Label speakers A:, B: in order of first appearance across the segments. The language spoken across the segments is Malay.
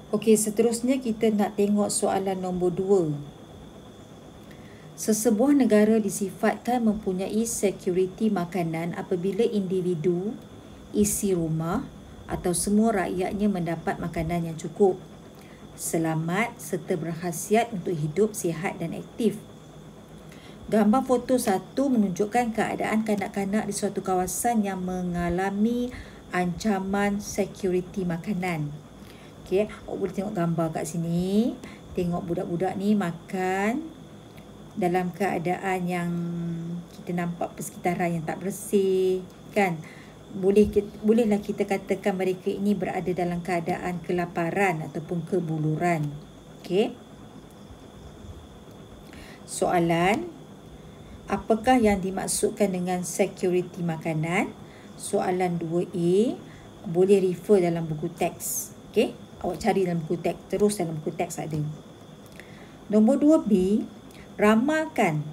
A: Okey, seterusnya kita nak tengok soalan nombor 2. Sesebuah negara disifatkan mempunyai sekuriti makanan apabila individu, isi rumah atau semua rakyatnya mendapat makanan yang cukup, selamat serta berkhasiat untuk hidup sihat dan aktif. Gambar foto 1 menunjukkan keadaan kanak-kanak di suatu kawasan yang mengalami ancaman sekuriti makanan. Okey, awak boleh tengok gambar kat sini. Tengok budak-budak ni makan dalam keadaan yang kita nampak persekitaran yang tak bersih, kan? Bolehlah kita katakan mereka ini berada dalam keadaan kelaparan ataupun kebuluran. Okey. Soalan, apakah yang dimaksudkan dengan sekuriti makanan? Soalan 2A boleh refer dalam buku teks. Okey, awak cari dalam buku teks, terus dalam buku teks ada. Nombor 2B, ramalkan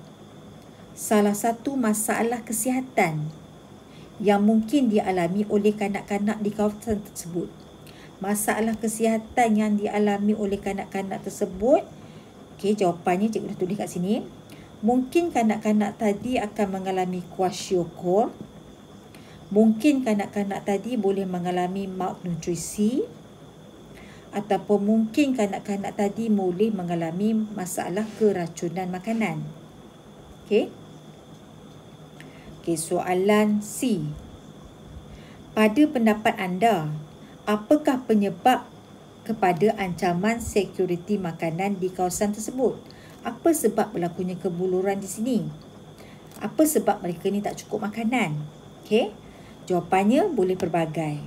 A: salah satu masalah kesihatan yang mungkin dialami oleh kanak-kanak di kawasan tersebut. Masalah kesihatan yang dialami oleh kanak-kanak tersebut, okey, jawapannya cikgu dah tulis kat sini. Mungkin kanak-kanak tadi akan mengalami kwashiorkor. Mungkin kanak-kanak tadi boleh mengalami malnutrisi, ataupun mungkin kanak-kanak tadi boleh mengalami masalah keracunan makanan. Okey. Okey, soalan C. Pada pendapat anda, apakah penyebab kepada ancaman sekuriti makanan di kawasan tersebut? Apa sebab berlakunya kebuluran di sini? Apa sebab mereka ni tak cukup makanan? Okey. Jawapannya boleh pelbagai.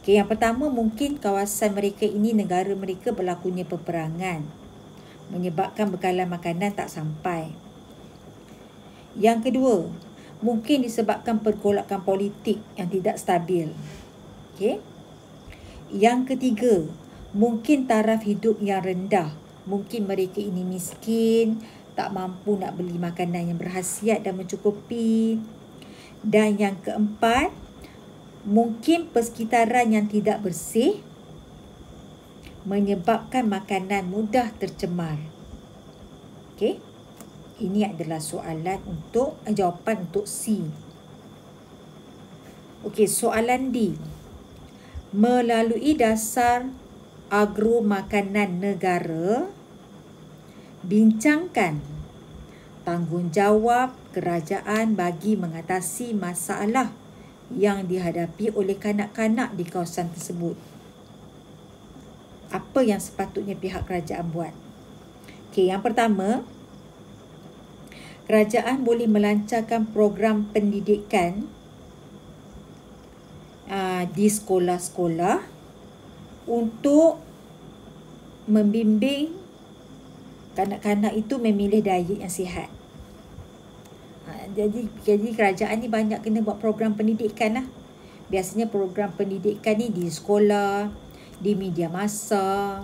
A: Okey, yang pertama, mungkin kawasan mereka ini, negara mereka berlakunya peperangan menyebabkan bekalan makanan tak sampai. Yang kedua, mungkin disebabkan pergolakan politik yang tidak stabil. Okey. Yang ketiga, mungkin taraf hidup yang rendah. Mungkin mereka ini miskin, tak mampu nak beli makanan yang berkhasiat dan mencukupi. Dan yang keempat, mungkin persekitaran yang tidak bersih menyebabkan makanan mudah tercemar. Okey. Ini adalah soalan untuk jawapan untuk C. Okey, soalan D. Melalui dasar agro makanan negara, bincangkan tanggungjawab kerajaan bagi mengatasi masalah yang dihadapi oleh kanak-kanak di kawasan tersebut. Apa yang sepatutnya pihak kerajaan buat? Okey, yang pertama, kerajaan boleh melancarkan program pendidikan di sekolah-sekolah untuk membimbing kanak-kanak itu memilih diet yang sihat. Jadi kerajaan ni banyak kena buat program pendidikan lah. Biasanya program pendidikan ni di sekolah, di media massa,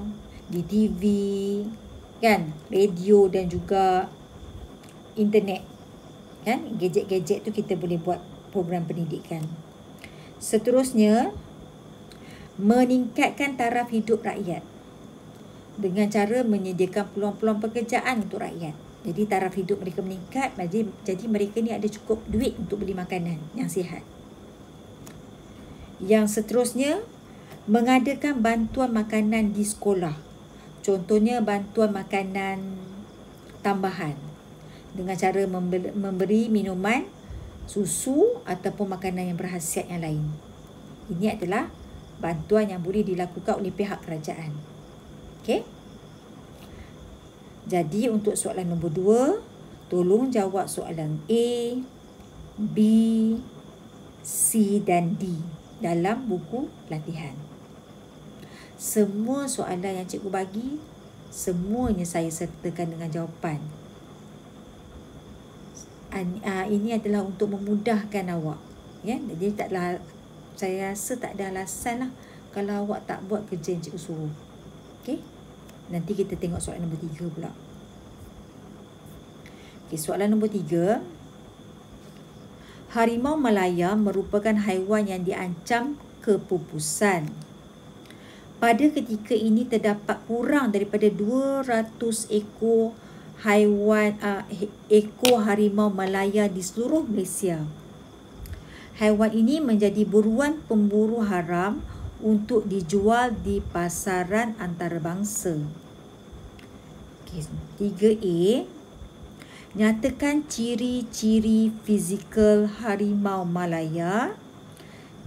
A: di TV, kan, radio dan juga internet, kan, gadget-gadget tu kita boleh buat program pendidikan. Seterusnya, meningkatkan taraf hidup rakyat dengan cara menyediakan peluang-peluang pekerjaan untuk rakyat. Jadi taraf hidup mereka meningkat, jadi mereka ni ada cukup duit untuk beli makanan yang sihat. Yang seterusnya, mengadakan bantuan makanan di sekolah. Contohnya bantuan makanan tambahan dengan cara memberi minuman, susu ataupun makanan yang berkhasiat yang lain. Ini adalah bantuan yang boleh dilakukan oleh pihak kerajaan. Okey. Jadi untuk soalan nombor 2, tolong jawab soalan A, B, C dan D dalam buku latihan. Semua soalan yang cikgu bagi, semuanya saya sertakan dengan jawapan. Ini adalah untuk memudahkan awak, ya. Jadi saya rasa tak ada alasan lah kalau awak tak buat kerja yang cikgu suruh. Okey. Nanti kita tengok soalan nombor 3 pula. Okey, soalan nombor 3. Harimau Malaya merupakan haiwan yang diancam kepupusan. pada ketika ini terdapat kurang daripada 200 ekor ekor harimau Malaya di seluruh Malaysia. Haiwan ini menjadi buruan pemburu haram untuk dijual di pasaran antarabangsa. 3A, nyatakan ciri-ciri fizikal harimau Malaya.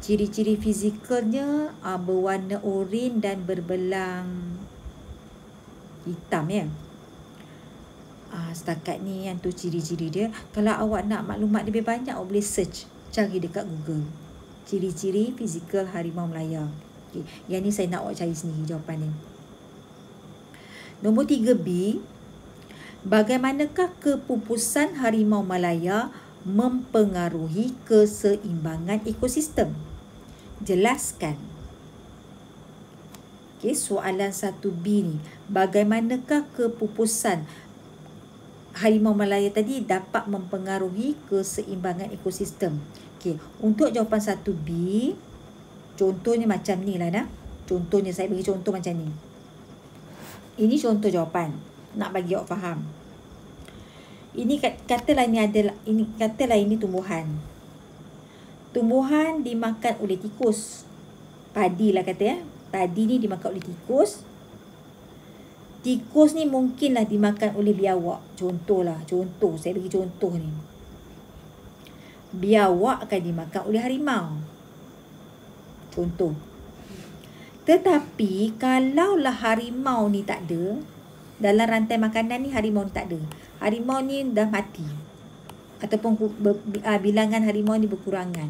A: Ciri-ciri fizikalnya berwarna oranye dan berbelang hitam ya. Setakat ni yang tu ciri-ciri dia. Kalau awak nak maklumat lebih banyak, awak boleh search, cari dekat Google. Ciri-ciri fizikal harimau Malaya. Okay. Yang ni saya nak awak cari sendiri jawapan ni. Nombor 3B, bagaimanakah kepupusan harimau Malaya mempengaruhi keseimbangan ekosistem? Jelaskan. Okey, soalan 1B ni. Bagaimanakah kepupusan harimau Malaya tadi dapat mempengaruhi keseimbangan ekosistem? Okey, untuk jawapan 1B, contohnya macam ni lah dah. Contohnya, saya bagi contoh macam ni. Ini contoh jawapan. Nak bagi awak faham. Ini katalah ini tumbuhan. Tumbuhan dimakan oleh tikus. Padi lah kata ya. Padi ni dimakan oleh tikus. Tikus ni mungkinlah dimakan oleh biawak. Contoh, saya bagi contoh ni. Biawak akan dimakan oleh harimau. Contoh. Tetapi kalaulah harimau ni tak ada, dalam rantai makanan ni harimau ni tak ada. Harimau ni dah mati. Ataupun bilangan harimau ni berkurangan.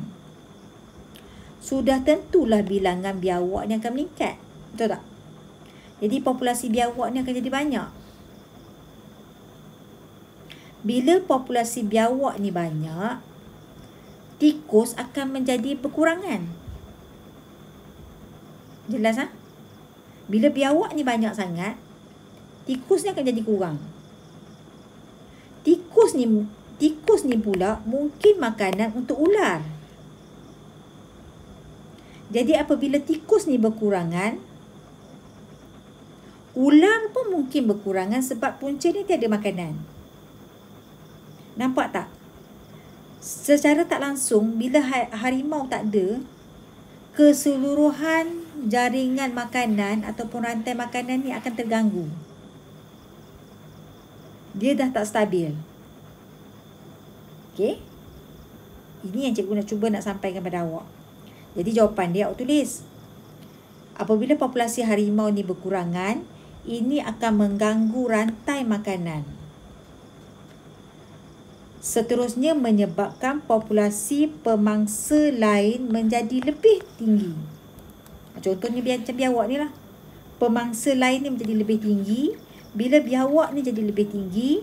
A: Sudah tentulah bilangan biawak ni akan meningkat. Betul tak? Jadi populasi biawak ni akan jadi banyak. Bila populasi biawak ni banyak, tikus akan menjadi berkurangan. Jelas tak? Bila biawak ni banyak sangat, tikus ni akan jadi kurang. Tikus ni pula mungkin makanan untuk ular. Jadi apabila tikus ni berkurangan, ular pun mungkin berkurangan sebab punca ni tiada makanan. Nampak tak? Secara tak langsung, bila harimau tak ada, keseluruhan jaringan makanan ataupun rantai makanan ni akan terganggu. Dia dah tak stabil. Okey? Ini yang cikgu nak cuba nak sampaikan pada awak. Jadi jawapan dia awak tulis. Apabila populasi harimau ni berkurangan, ini akan mengganggu rantai makanan. Seterusnya menyebabkan populasi pemangsa lain menjadi lebih tinggi. Contohnya macam biawak ni lah. Pemangsa lain ni menjadi lebih tinggi. Bila biawak ni jadi lebih tinggi,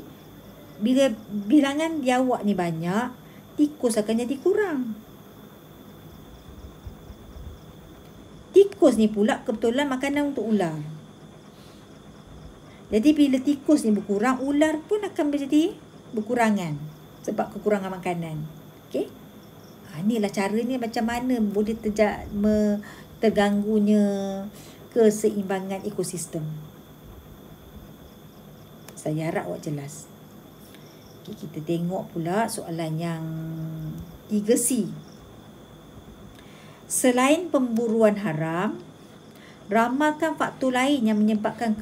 A: bila bilangan biawak ni banyak, tikus akan jadi kurang. Tikus ni pula kebetulan makanan untuk ular. Jadi bila tikus ni berkurang, ular pun akan menjadi berkurangan sebab kekurangan makanan. Okey? Inilah caranya macam mana boleh terganggunya keseimbangan ekosistem. Saya harap awak jelas. Okay, kita tengok pula soalan yang 3C. Selain pemburuan haram, ramalkan faktor lain yang menyebabkan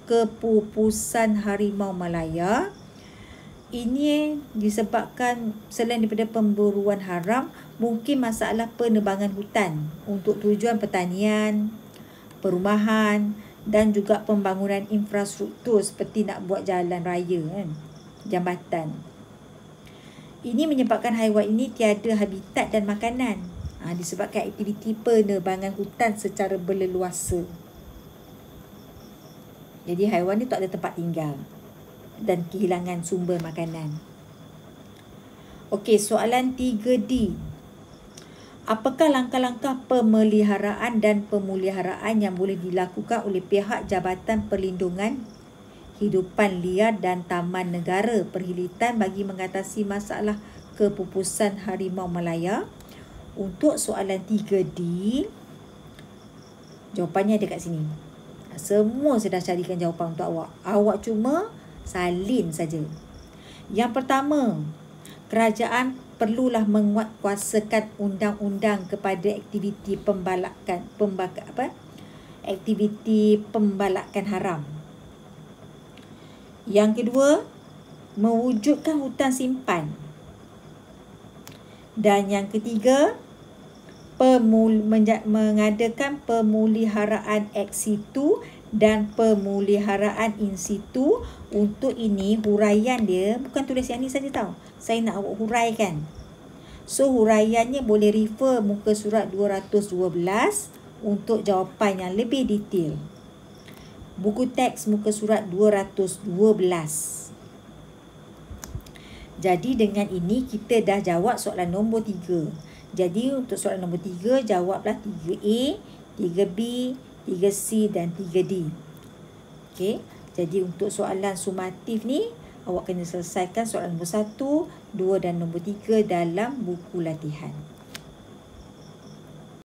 A: kepupusan harimau Malaya. Ini disebabkan selain daripada pemburuan haram, mungkin masalah penebangan hutan untuk tujuan pertanian, perumahan dan juga pembangunan infrastruktur seperti nak buat jalan raya kan, jambatan. Ini menyebabkan haiwan ini tiada habitat dan makanan. Disebabkan aktiviti penebangan hutan secara berleluasa. Jadi haiwan ni tak ada tempat tinggal dan kehilangan sumber makanan. Okey, soalan 3D. Apakah langkah-langkah pemeliharaan dan pemuliharaan yang boleh dilakukan oleh pihak Jabatan Perlindungan Hidupan Liar dan Taman Negara Perhilitan bagi mengatasi masalah kepupusan harimau Malaya? Untuk soalan 3D, Jawapannya ada kat sini. Semua saya dah carikan jawapan untuk awak. Awak cuma salin saja. Yang pertama, kerajaan perlulah menguatkuasakan undang-undang kepada aktiviti aktiviti pembalakan haram. Yang kedua, mewujudkan hutan simpan. Dan yang ketiga, mengadakan pemeliharaan ex situ dan pemeliharaan in situ. Untuk ini huraian dia bukan tulis yang ni saja tau. Saya nak awak huraikan. So huraiannya boleh refer muka surat 212 untuk jawapan yang lebih detail. Buku teks muka surat 212. Jadi dengan ini kita dah jawab soalan nombor 3. Jadi untuk soalan nombor 3, jawablah 3A, 3B, 3C dan 3D. Okey. Jadi untuk soalan sumatif ni, awak kena selesaikan soalan nombor 1, 2 dan nombor 3 dalam buku latihan.